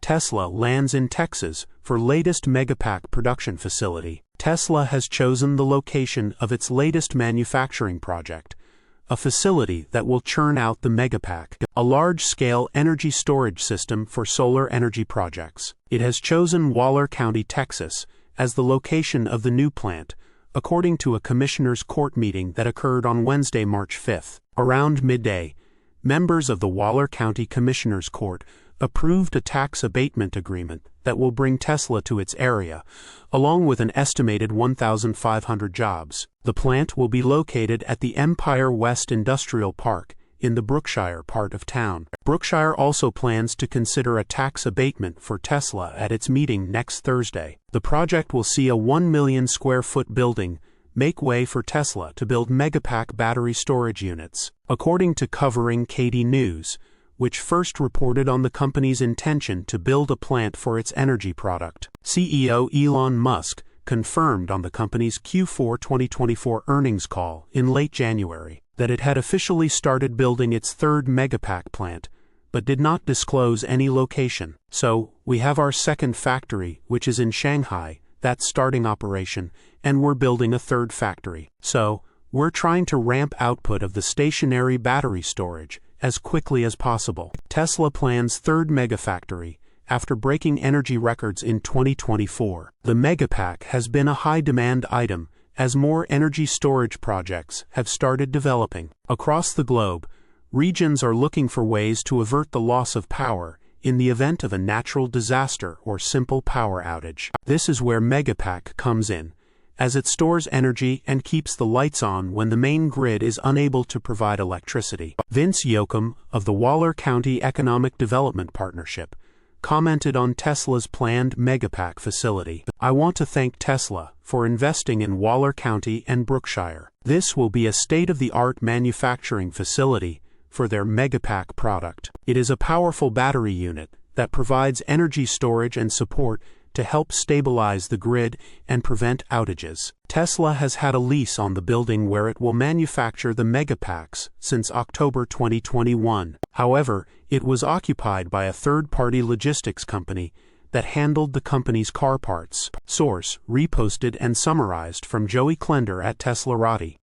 Tesla lands in Texas for latest Megapack production facility. Tesla has chosen the location of its latest manufacturing project, a facility that will churn out the Megapack, a large-scale energy storage system for solar energy projects. It has chosen Waller County, Texas, as the location of the new plant, according to a commissioner's court meeting that occurred on Wednesday, March 5. Around midday, members of the Waller County Commissioner's Court approved a tax abatement agreement that will bring Tesla to its area, along with an estimated 1,500 jobs. The plant will be located at the Empire West Industrial Park in the Brookshire part of town. Brookshire also plans to consider a tax abatement for Tesla at its meeting next Thursday. The project will see a 1 million square foot building make way for Tesla to build Megapack battery storage units. According to Covering Katy News, which first reported on the company's intention to build a plant for its energy product, CEO Elon Musk confirmed on the company's Q4 2024 earnings call in late January that it had officially started building its third Megapack plant, but did not disclose any location. So, we have our second factory, which is in Shanghai, that's starting operation, and we're building a third factory. So, we're trying to ramp output of the stationary battery storage as quickly as possible. Tesla plans third Megafactory after breaking energy records in 2024. The Megapack has been a high-demand item as more energy storage projects have started developing. Across the globe, regions are looking for ways to avert the loss of power in the event of a natural disaster or simple power outage. This is where Megapack comes in, as it stores energy and keeps the lights on when the main grid is unable to provide electricity. Vince Yoakum of the Waller County Economic Development Partnership commented on Tesla's planned Megapack facility. "I want to thank Tesla for investing in Waller County and Brookshire. This will be a state-of-the-art manufacturing facility for their Megapack product. It is a powerful battery unit that provides energy storage and support to help stabilize the grid and prevent outages." Tesla has had a lease on the building where it will manufacture the Megapacks since October 2021. However, it was occupied by a third-party logistics company that handled the company's car parts. Source: reposted and summarized from Joey Klender at teslarati.